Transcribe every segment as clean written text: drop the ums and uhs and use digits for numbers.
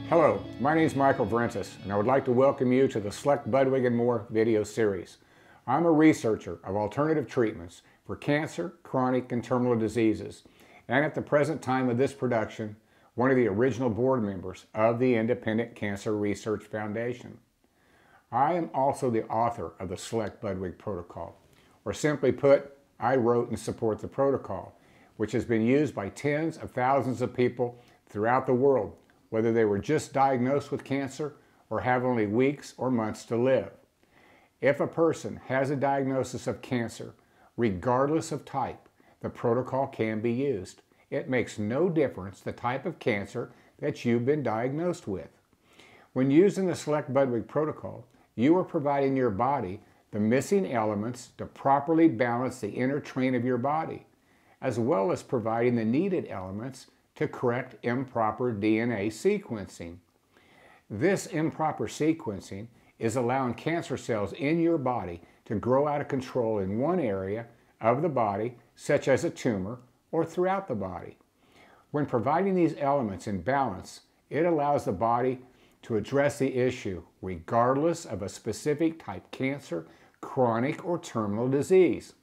Hello, my name is Michael Vrentas, and I would like to welcome you to the Cellect-Budwig and More video series. I'm a researcher of alternative treatments for cancer, chronic, and terminal diseases, and at the present time of this production, one of the original board members of the Independent Cancer Research Foundation. I am also the author of the Cellect-Budwig protocol, or simply put, I wrote and support the protocol, which has been used by tens of thousands of people throughout the world, whether they were just diagnosed with cancer or have only weeks or months to live. If a person has a diagnosis of cancer, regardless of type, the protocol can be used. It makes no difference the type of cancer that you've been diagnosed with. When using the Cellect-Budwig protocol, you are providing your body the missing elements to properly balance the inner train of your body, as well as providing the needed elements to correct improper DNA sequencing. This improper sequencing is allowing cancer cells in your body to grow out of control in one area of the body, such as a tumor, or throughout the body. When providing these elements in balance, it allows the body to address the issue regardless of a specific type cancer, chronic, or terminal disease.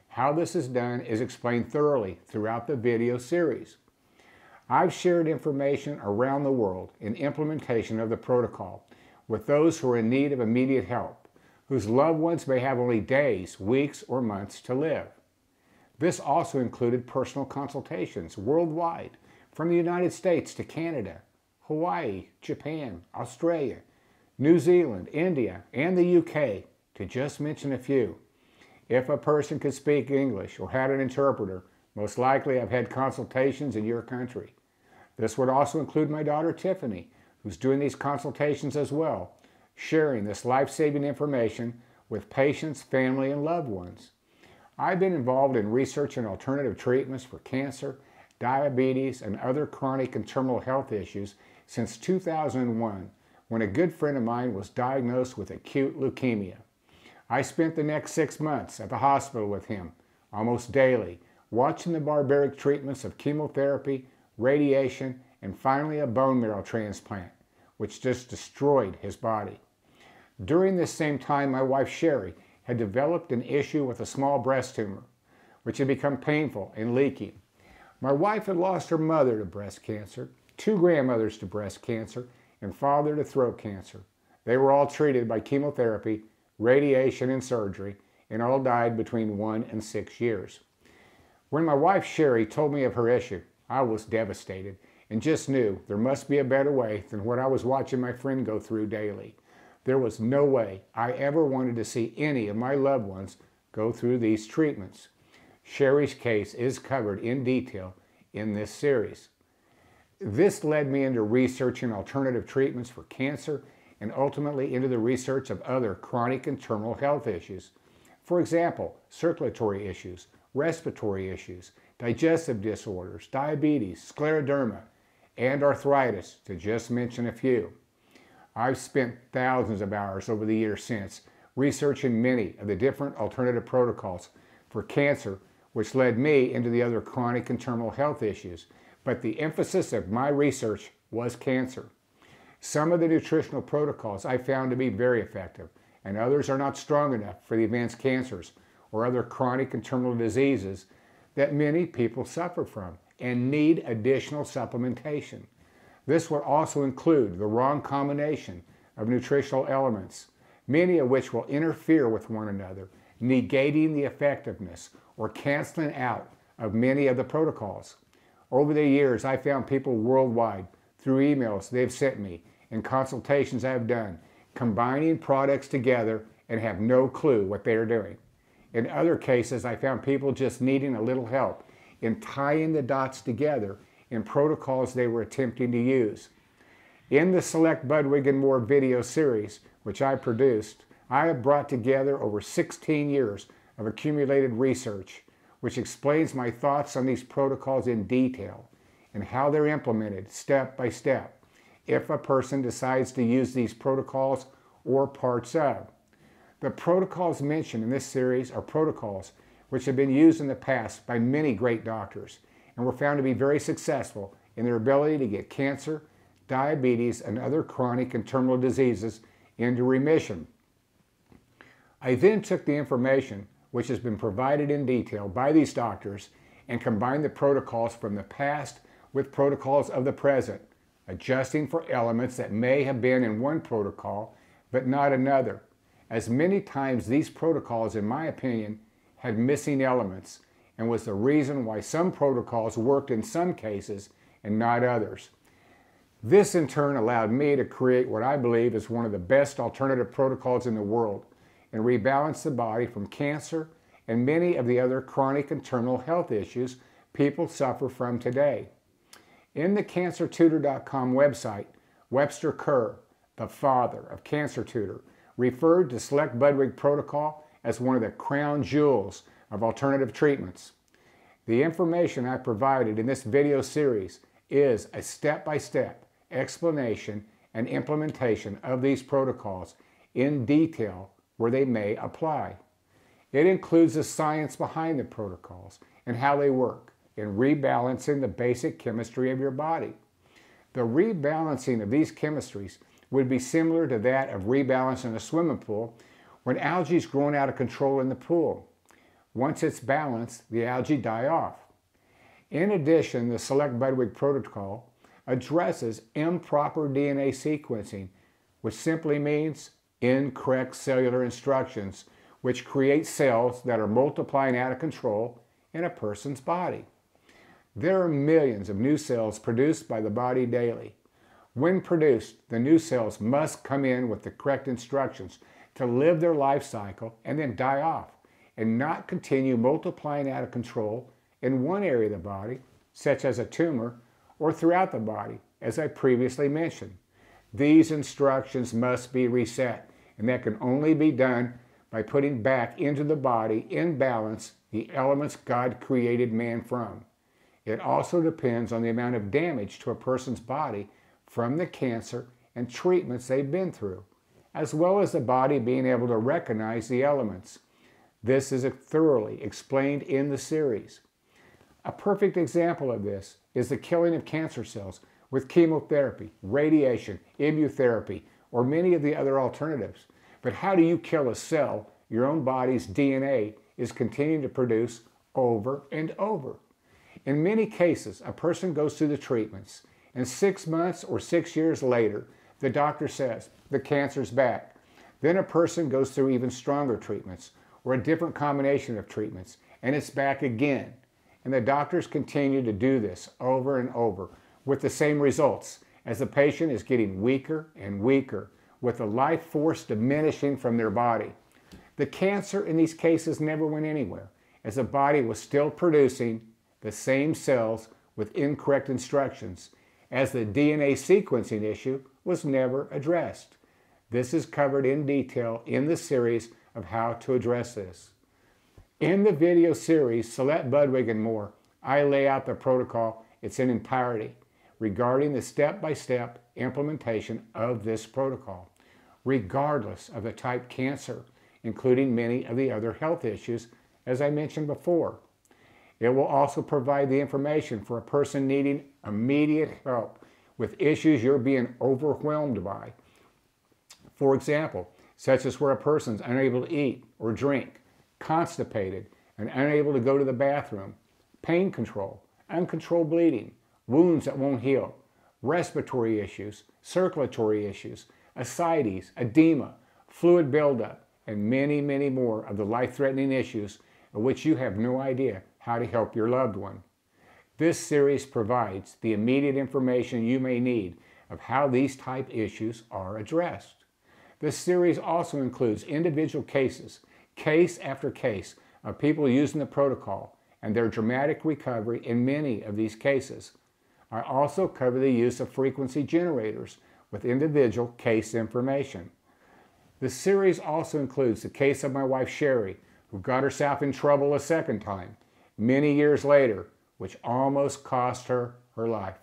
How this is done is explained thoroughly throughout the video series. I've shared information around the world in implementation of the protocol with those who are in need of immediate help, whose loved ones may have only days, weeks, or months to live. This also included personal consultations worldwide, from the United States to Canada, Hawaii, Japan, Australia, New Zealand, India, and the UK, to just mention a few. If a person could speak English or had an interpreter, most likely I've had consultations in your country. This would also include my daughter Tiffany, who's doing these consultations as well, sharing this life-saving information with patients, family, and loved ones. I've been involved in researching alternative treatments for cancer, diabetes, and other chronic and terminal health issues since 2001, when a good friend of mine was diagnosed with acute leukemia. I spent the next 6 months at the hospital with him, almost daily, watching the barbaric treatments of chemotherapy, radiation, and finally a bone marrow transplant, which just destroyed his body. During this same time, my wife Sherry had developed an issue with a small breast tumor, which had become painful and leaking. My wife had lost her mother to breast cancer, 2 grandmothers to breast cancer, and father to throat cancer. They were all treated by chemotherapy, radiation, and surgery, and all died between 1 and 6 years. When my wife Sherry told me of her issue, I was devastated and just knew there must be a better way than what I was watching my friend go through daily. There was no way I ever wanted to see any of my loved ones go through these treatments. Sherry's case is covered in detail in this series. This led me into researching alternative treatments for cancer and ultimately into the research of other chronic and terminal health issues. For example, circulatory issues, respiratory issues, digestive disorders, diabetes, scleroderma, and arthritis, to just mention a few. I've spent thousands of hours over the years since researching many of the different alternative protocols for cancer, which led me into the other chronic and terminal health issues, but the emphasis of my research was cancer. Some of the nutritional protocols I found to be very effective, and others are not strong enough for the advanced cancers or other chronic and terminal diseases that many people suffer from and need additional supplementation. This would also include the wrong combination of nutritional elements, many of which will interfere with one another, negating the effectiveness or canceling out of many of the protocols. Over the years, I found people worldwide, through emails they've sent me and consultations I've done, combining products together and have no clue what they are doing. In other cases, I found people just needing a little help in tying the dots together in protocols they were attempting to use. In the Cellect-Budwig and More video series, which I produced, I have brought together over 16 years of accumulated research, which explains my thoughts on these protocols in detail and how they're implemented step by step if a person decides to use these protocols or parts of. The protocols mentioned in this series are protocols which have been used in the past by many great doctors and were found to be very successful in their ability to get cancer, diabetes, and other chronic and terminal diseases into remission. I then took the information, which has been provided in detail by these doctors, and combined the protocols from the past with protocols of the present, adjusting for elements that may have been in one protocol but not another, as many times these protocols, in my opinion, had missing elements and was the reason why some protocols worked in some cases and not others. This in turn allowed me to create what I believe is one of the best alternative protocols in the world and rebalance the body from cancer and many of the other chronic and terminal health issues people suffer from today. In the cancertutor.com website, Webster Kerr, the father of Cancer Tutor, referred to Cellect-Budwig protocol as one of the crown jewels of alternative treatments. The information I provided in this video series is a step-by-step explanation and implementation of these protocols in detail where they may apply. It includes the science behind the protocols and how they work in rebalancing the basic chemistry of your body. The rebalancing of these chemistries would be similar to that of rebalancing a swimming pool when algae is growing out of control in the pool. Once it's balanced, the algae die off. In addition, the Cellect-Budwig protocol addresses improper DNA sequencing, which simply means incorrect cellular instructions, which create cells that are multiplying out of control in a person's body. There are millions of new cells produced by the body daily. When produced, the new cells must come in with the correct instructions to live their life cycle and then die off, and not continue multiplying out of control in one area of the body, such as a tumor, or throughout the body, as I previously mentioned. These instructions must be reset, and that can only be done by putting back into the body in balance the elements God created man from. It also depends on the amount of damage to a person's body from the cancer and treatments they've been through, as well as the body being able to recognize the elements. This is thoroughly explained in the series. A perfect example of this is the killing of cancer cells with chemotherapy, radiation, immunotherapy, or many of the other alternatives. But how do you kill a cell your own body's DNA is continuing to produce over and over? In many cases, a person goes through the treatments, and 6 months or 6 years later, the doctor says the cancer's back. Then a person goes through even stronger treatments or a different combination of treatments, and it's back again. And the doctors continue to do this over and over with the same results as the patient is getting weaker and weaker, with the life force diminishing from their body. The cancer in these cases never went anywhere, as the body was still producing the same cells with incorrect instructions, as the DNA sequencing issue was never addressed. This is covered in detail in the series of how to address this. In the video series, Cellect-Budwig and More, I lay out the protocol in its entirety regarding the step-by-step implementation of this protocol, regardless of the type cancer, including many of the other health issues, as I mentioned before. It will also provide the information for a person needing immediate help with issues you're being overwhelmed by. For example, such as where a person's unable to eat or drink, constipated and unable to go to the bathroom, pain control, uncontrolled bleeding, wounds that won't heal, respiratory issues, circulatory issues, ascites, edema, fluid buildup, and many, many more of the life-threatening issues of which you have no idea how to help your loved one. This series provides the immediate information you may need of how these type issues are addressed. This series also includes individual cases, case after case, of people using the protocol and their dramatic recovery in many of these cases. I also cover the use of frequency generators with individual case information. The series also includes the case of my wife Sherry, who got herself in trouble a second time, many years later, which almost cost her her life,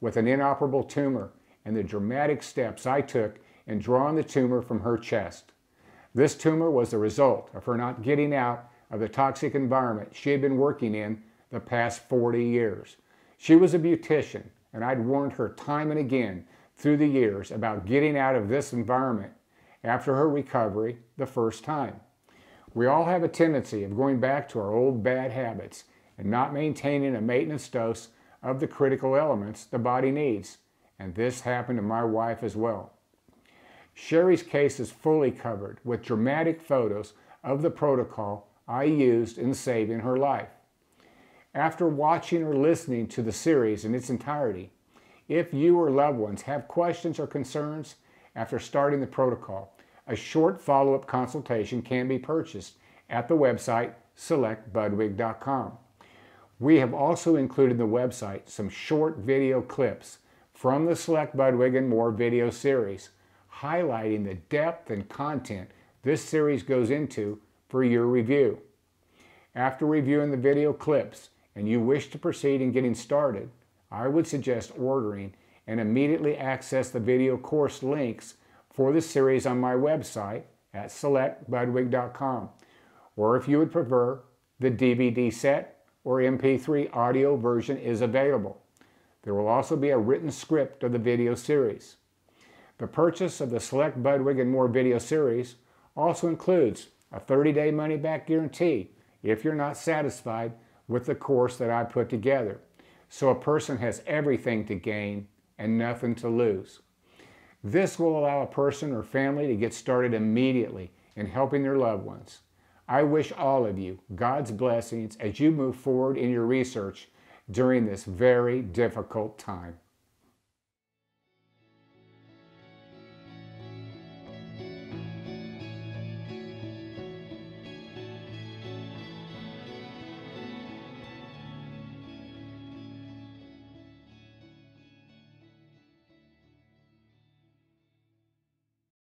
with an inoperable tumor and the dramatic steps I took in drawing the tumor from her chest. This tumor was the result of her not getting out of the toxic environment she had been working in the past 40 years. She was a beautician, and I'd warned her time and again through the years about getting out of this environment after her recovery the first time. We all have a tendency of going back to our old bad habits and not maintaining a maintenance dose of the critical elements the body needs, and this happened to my wife as well. Sherry's case is fully covered with dramatic photos of the protocol I used in saving her life. After watching or listening to the series in its entirety, if you or loved ones have questions or concerns after starting the protocol, a short follow-up consultation can be purchased at the website Cellect-Budwig.com. We have also included in the website some short video clips from the Cellect-Budwig and More video series, highlighting the depth and content this series goes into for your review. After reviewing the video clips and you wish to proceed in getting started, I would suggest ordering and immediately access the video course links for the series on my website at Cellect-Budwig.com, or if you would prefer, the DVD set or MP3 audio version is available. There will also be a written script of the video series. The purchase of the Cellect-Budwig and More video series also includes a 30-day money-back guarantee if you're not satisfied with the course that I put together, so a person has everything to gain and nothing to lose. This will allow a person or family to get started immediately in helping their loved ones. I wish all of you God's blessings as you move forward in your research during this very difficult time.